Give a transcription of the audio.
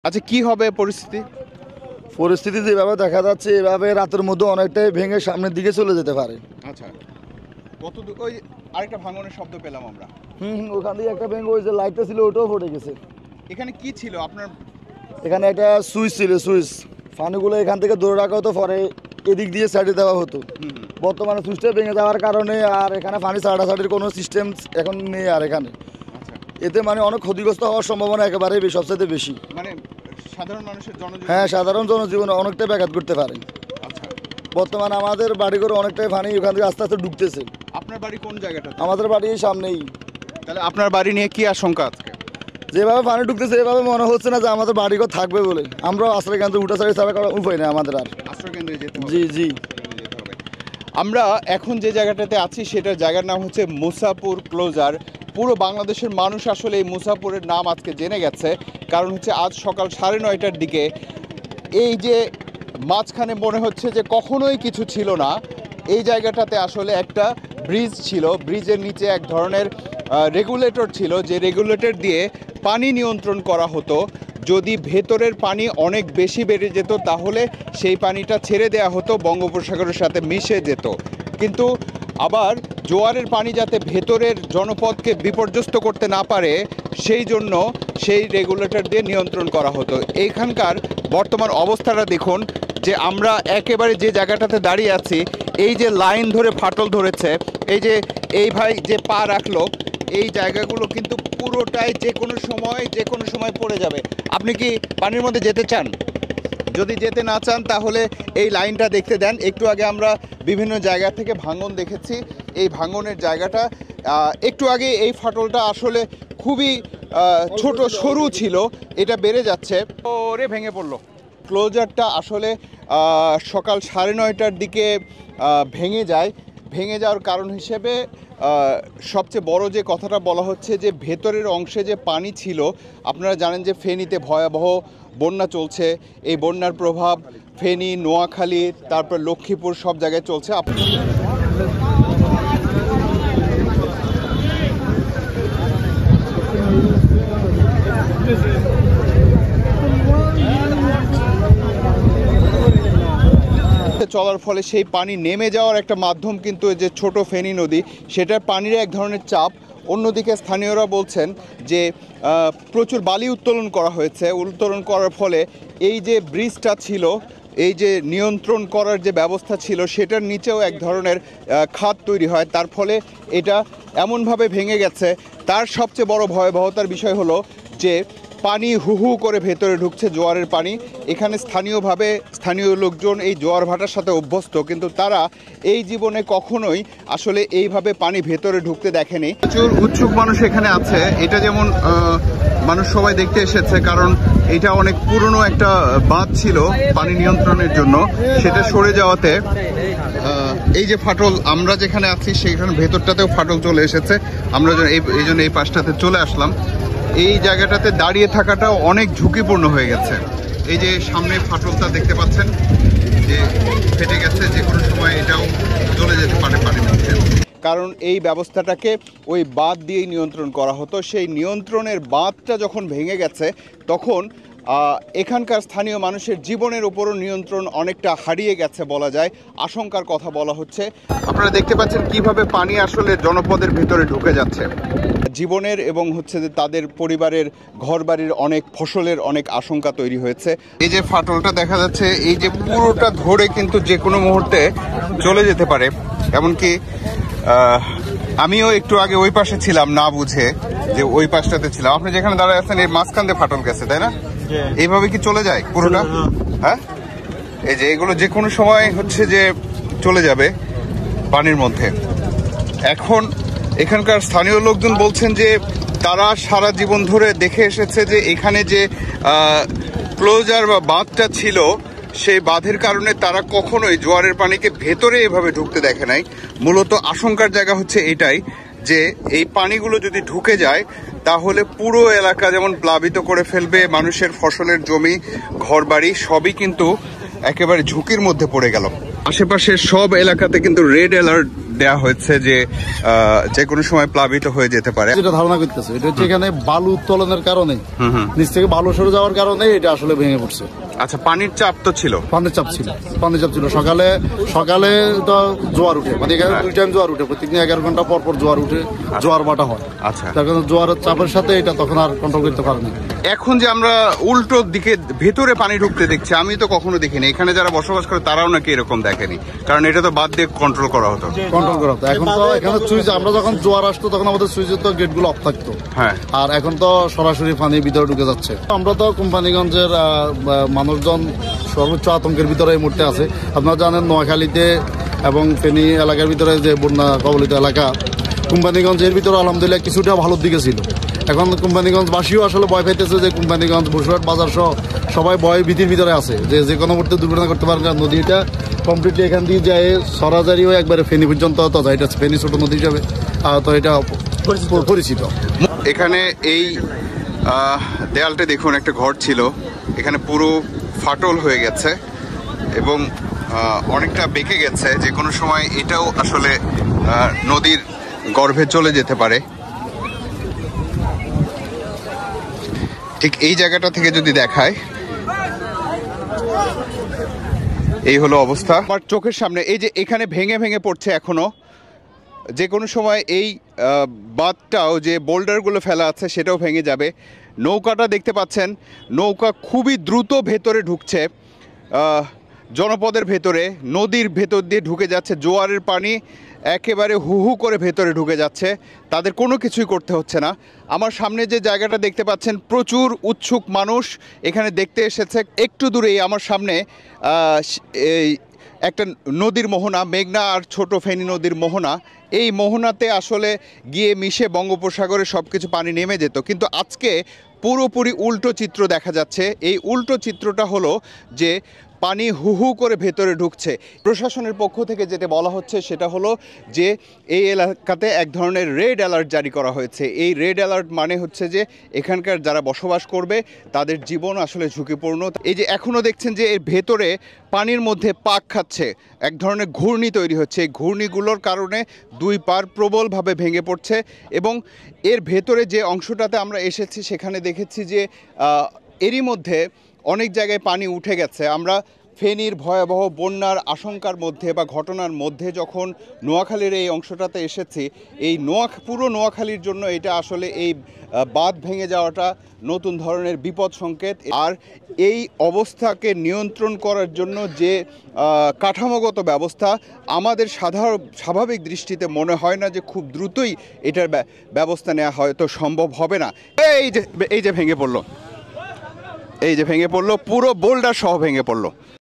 আচ্ছা কি হবে পরিস্থিতি? পরিস্থিতি যেভাবে দেখা যাচ্ছে এভাবে রাতের মধ্যে অনেকটাই ভেঙে সামনের দিকে চলে যেতে পারে। আচ্ছা কত ওই আরেকটা ভাঙনের শব্দ পেলাম আমরা। ওখান থেকে একটা ভেঙে ওই যে লাইটটা ছিল ওটাও পড়ে গেছে। এখানে কি ছিল আপনার? এখানে একটা সুইচ ছিল, সুইচ পানিগুলো এখান থেকে ধরে রাখা হতো, পরে এদিক দিয়ে সাইডে দেওয়া হতো। বর্তমানে সুইচটা ভেঙে যাওয়ার কারণে আর এখানে পানি ছাড়াছাড়ির কোনো সিস্টেম এখন নেই আর এখানে। এতে মানে অনেক ক্ষতিগ্রস্ত হওয়ার সম্ভাবনা একেবারেই সবচেয়ে বেশি। মানে সাধারণ মানুষের জনজীবন, হ্যাঁ সাধারণ জনজীবনে অনেকটাই ব্যাঘাত করতে পারে। আচ্ছা বর্তমানে আমাদের বাড়ি করে অনেকটাই পানি ওখান থেকে আস্তে আস্তে ঢুকতেছে। আপনার বাড়ি কোন জায়গাটা? আমাদের বাড়ি সামনেই। তাহলে আপনার বাড়ি নিয়ে কি আশঙ্কা আজকে? যেভাবে পানি ঢুকতেছে এভাবে মনে হচ্ছে না যে আমাদের বাড়িঘর থাকবে বলে। আমরাও আশ্রয় কেন্দ্রে উঠা সারি ছাড়া করার উপায় নেই আমাদের আর। আশ্রয় কেন্দ্রে যেতে হবে। জি জি। আমরা এখন যে জায়গাটাতে আছি সেটার জায়গার নাম হচ্ছে মুসাপুর ক্লোজার। পুরো বাংলাদেশের মানুষ আসলে এই মুসাপুরের নাম আজকে জেনে গেছে, কারণ হচ্ছে আজ সকাল 9:30টার দিকে এই যে মাঝখানে মনে হচ্ছে যে কখনোই কিছু ছিল না, এই জায়গাটাতে আসলে একটা ব্রিজ ছিল। ব্রিজের নিচে এক ধরনের রেগুলেটর ছিল, যে রেগুলেটর দিয়ে পানি নিয়ন্ত্রণ করা হতো। যদি ভেতরের পানি অনেক বেশি বেড়ে যেত তাহলে সেই পানিটা ছেড়ে দেওয়া হতো, বঙ্গোপসাগরের সাথে মিশে যেত। কিন্তু আবার জোয়ারের পানি যাতে ভেতরের জনপদকে বিপর্যস্ত করতে না পারে সেই জন্য সেই রেগুলেটর দিয়ে নিয়ন্ত্রণ করা হতো। এইখানকার বর্তমান অবস্থাটা দেখুন, যে আমরা একেবারে যে জায়গাটাতে দাঁড়িয়ে আছি, এই যে লাইন ধরে ফাটল ধরেছে, এই যে এই ভাই যে পা রাখলো, এই জায়গাগুলো কিন্তু পুরোটাই যে কোনো সময় পড়ে যাবে। আপনি কি পানির মধ্যে যেতে চান? যদি যেতে না চান তাহলে এই লাইনটা দেখতে দেন। একটু আগে আমরা বিভিন্ন জায়গা থেকে ভাঙন দেখেছি। এই ভাঙনের জায়গাটা একটু আগে এই ফাটলটা আসলে খুবই ছোট সরু ছিল, এটা বেড়ে যাচ্ছে, ওরে ভেঙে পড়লো। ক্লোজারটা আসলে সকাল 9:30টার দিকে ভেঙে যায়। ভেঙে যাওয়ার কারণ হিসেবে সবচেয়ে বড় যে কথাটা বলা হচ্ছে যে ভেতরের অংশে যে পানি ছিল, আপনারা জানেন যে ফেনীতে ভয়াবহ বন্যা চলছে। এই বন্যার প্রভাব ফেনী, নোয়াখালী, তারপর লক্ষ্মীপুর সব জায়গায় চলছে। চলার ফলে সেই পানি নেমে যাওয়ার একটা মাধ্যম কিন্তু যে ছোট ফেনী নদী, সেটার পানির এক ধরনের চাপ। অন্যদিকে স্থানীয়রা বলছেন যে প্রচুর বালি উত্তোলন করা হয়েছে। উত্তোলন করার ফলে এই যে ব্রিজটা ছিল, এই যে নিয়ন্ত্রণ করার যে ব্যবস্থা ছিল, সেটার নিচেও এক ধরনের খাত তৈরি হয়। তার ফলে এটা এমনভাবে ভেঙে গেছে। তার সবচেয়ে বড় ভয়াবহতার বিষয় হলো যে পানি হু হু করে ভেতরে ঢুকছে, জোয়ারের পানি। এখানে স্থানীয় লোকজন এই জোয়ার ভাটার সাথে অভ্যস্ত, কিন্তু তারা এই জীবনে কখনোই আসলে এইভাবে পানি ভেতরে ঢুকতে দেখেনি। প্রচুর উৎসুক মানুষ এখানে আছে। এটা যেমন মানুষ সবাই দেখতে এসেছে, কারণ এটা অনেক পুরনো একটা বাঁধ ছিল পানি নিয়ন্ত্রণের জন্য। সেটা সরে যাওয়াতে এই যে ফাটল, আমরা যেখানে আছি সেখানে ভেতরটাতেও ফাটল চলে এসেছে। আমরা এই জন্য এই পাশটাতে চলে আসলাম। এই জায়গাটাতে দাঁড়িয়ে থাকাটাও অনেক ঝুঁকিপূর্ণ হয়ে গেছে। এই যে সামনে ফাটলটা দেখতে পাচ্ছেন যে ফেটে গেছে, যে কোনো সময় এটাও চলে যেতে পারে পানির মধ্যে। কারণ এই ব্যবস্থাটাকে ওই বাঁধ দিয়েই নিয়ন্ত্রণ করা হতো। সেই নিয়ন্ত্রণের বাঁধটা যখন ভেঙে গেছে তখন এখানকার স্থানীয় মানুষের জীবনের উপরও নিয়ন্ত্রণ অনেকটা হারিয়ে গেছে বলা যায়। আশঙ্কার কথা বলা হচ্ছে। আপনারা দেখতে পাচ্ছেন কিভাবে পানি আসলে জনপদের ভিতরে ঢুকে যাচ্ছে। জীবনের এবং হচ্ছে যে তাদের পরিবারের ঘরবাড়ির অনেক ফসলের অনেক আশঙ্কা তৈরি হয়েছে। এই যে ফাটলটা দেখা যাচ্ছে, এই যে পুরোটা ধরে কিন্তু যে কোনো মুহূর্তে চলে যেতে পারে। এমনকি আমিও একটু আগে ওই পাশে ছিলাম না বুঝে, যে ওই পাশটাতে ছিলাম। আপনি যেখানে দাঁড়ায় আছেন এর মাঝখান দিয়ে ফাটল গেছে, তাই না? এইভাবে কি চলে যায় পুরোটা? হ্যাঁ, এই যে এগুলো যে কোনো সময় হচ্ছে যে চলে যাবে পানির মধ্যে। এখন এখানকার স্থানীয় লোকজন বলছেন যে তারা সারা জীবন ধরে দেখে এসেছে যে এখানে যে ক্লোজার বা বাঁধটা ছিল, সেই বাঁধের কারণে তারা কখনোই জোয়ারের পানিকে ভেতরে এভাবে ঢুকতে দেখে নাই। মূলত আশঙ্কার জায়গা হচ্ছে এটাই, যে এই পানিগুলো যদি ঢুকে যায় তাহলে পুরো এলাকা যেমন প্লাবিত করে ফেলবে, মানুষের ফসলের জমি, ঘরবাড়ি সবই কিন্তু একেবারে ঝুঁকির মধ্যে পড়ে গেল। আশেপাশের সব এলাকাতে কিন্তু রেড অ্যালার্ট দেয়া হয়েছে যে যে কোনো সময় প্লাবিত হয়ে যেতে পারে। যেটা ধারণা করতেছে এটা হচ্ছে এখানে বালু উত্তোলনের কারণে নিচ থেকে বালু সরে যাওয়ার কারণে এটা আসলে ভেঙে পড়ছে। আচ্ছা, পানির চাপ তো ছিল? পানির চাপ ছিল, সকালে তো জোয়ার উঠে, মানে এখানে 2 টাইম জোয়ার উঠে, প্রত্যেকদিন 11 ঘন্টা পর পর জোয়ার উঠে, জোয়ার বাটা হয়। আচ্ছা, তার কারণে জোয়ারের চাপের সাথে এটা তখন আর কন্ট্রোল করতে পারেনি। এখন যে আমরা উল্টো দিকে ভেতরে পানি ঢুকতে দেখছি, আমি তো কখনো দেখিনি। এখানে যারা বসবাস করে তারাও নাকি এরকম দেখেনি, কারণ এটা তো বাদ দিয়ে কন্ট্রোল করা হতো। এখন তো এখানে সুইচ, আমরা যখন জোয়ার আসতো তখন আমাদের সুইচের তো গেটগুলো অফ থাকতো, হ্যাঁ, আর এখন তো সরাসরি পানি ভিতরে ঢুকে যাচ্ছে। আমরা তো কোম্পানিগঞ্জের মানুষজন সর্বোচ্চ আতঙ্কের ভিতরে এই মুহূর্তে আছে। আপনারা জানেন নোয়াখালীতে এবং ফেনী এলাকার ভিতরে যে বন্যা কবলিত এলাকা, কোম্পানিগঞ্জের ভিতরে আলহামদুলিল্লাহ কিছুটা ভালোর দিকে ছিল। এখন কোম্পানিগঞ্জবাসীও আসলে ভয় পাইতেছে যে কোম্পানিগঞ্জ, বসুরহাট বাজার সহ সবাই ভয় ভীতির ভিতরে আছে যে কোনো মুহূর্তে দুর্ঘটনা করতে পারে। নদীটা কমপ্লিটলি এখান দিয়ে যায় সরাজারি হয়ে একবারে ফেনী পর্যন্ত, তো এটা ফেনী ছোট নদী হিসাবে তো এটা পরিচিত। এখানে এই দেয়ালটা দেখুন, একটা ঘর ছিল, এখানে পুরো ফাটল হয়ে গেছে এবং অনেকটা বেঁকে গেছে। যে কোনো সময় এটাও আসলে নদীর গর্ভে চলে যেতে পারে। ঠিক এই জায়গাটা থেকে যদি দেখায়, এই হলো অবস্থা আমার চোখের সামনে। এই যে এখানে ভেঙে ভেঙে পড়ছে এখনো, যে কোনো সময় এই বাঁধটাও, যে বোল্ডারগুলো ফেলা আছে, সেটাও ভেঙে যাবে। নৌকাটা দেখতে পাচ্ছেন, নৌকা খুবই দ্রুত ভেতরে ঢুকছে, জনপদের ভেতরে, নদীর ভেতর দিয়ে ঢুকে যাচ্ছে। জোয়ারের পানি একেবারে হু হু করে ভেতরে ঢুকে যাচ্ছে, তাদের কোনো কিছুই করতে হচ্ছে না। আমার সামনে যে জায়গাটা দেখতে পাচ্ছেন, প্রচুর উৎসুক মানুষ এখানে দেখতে এসেছে। একটু দূরেই আমার সামনে এই একটা নদীর মোহনা, মেঘনা আর ছোট ফেনী নদীর মোহনা। এই মোহনাতে আসলে গিয়ে মিশে বঙ্গোপসাগরে সব কিছু পানি নেমে যেত, কিন্তু আজকে পুরোপুরি উল্টো চিত্র দেখা যাচ্ছে। এই উল্টো চিত্রটা হলো যে পানি হু হু করে ভেতরে ঢুকছে। প্রশাসনের পক্ষ থেকে যেটা বলা হচ্ছে সেটা হলো যে এই এলাকাতে এক ধরনের রেড অ্যালার্ট জারি করা হয়েছে। এই রেড অ্যালার্ট মানে হচ্ছে যে এখানকার যারা বসবাস করবে তাদের জীবন আসলে ঝুঁকিপূর্ণ। এই যে এখনও দেখছেন যে এর ভেতরে পানির মধ্যে পাক খাচ্ছে, এক ধরনের ঘূর্ণি তৈরি হচ্ছে। এই ঘূর্ণিগুলোর কারণে দুই পার প্রবলভাবে ভেঙে পড়ছে এবং এর ভেতরে যে অংশটাতে আমরা এসেছি সেখানে দেখেছি যে এরই মধ্যে অনেক জায়গায় পানি উঠে গেছে। আমরা ফেনীর ভয়াবহ বন্যার আশঙ্কার মধ্যে বা ঘটনার মধ্যে যখন নোয়াখালীর এই অংশটাতে এসেছি, এই পুরো নোয়াখালীর জন্য এটা আসলে এই বাঁধ ভেঙে যাওয়াটা নতুন ধরনের বিপদ সংকেত। আর এই অবস্থাকে নিয়ন্ত্রণ করার জন্য যে কাঠামোগত ব্যবস্থা, আমাদের স্বাভাবিক দৃষ্টিতে মনে হয় না যে খুব দ্রুতই এটার ব্যবস্থা নেওয়া হয়তো সম্ভব হবে না। এই যে ভেঙে পড়লো, এই যে ভেঙে পড়লো, পুরো বোল্ডার সহ ভেঙে পড়লো।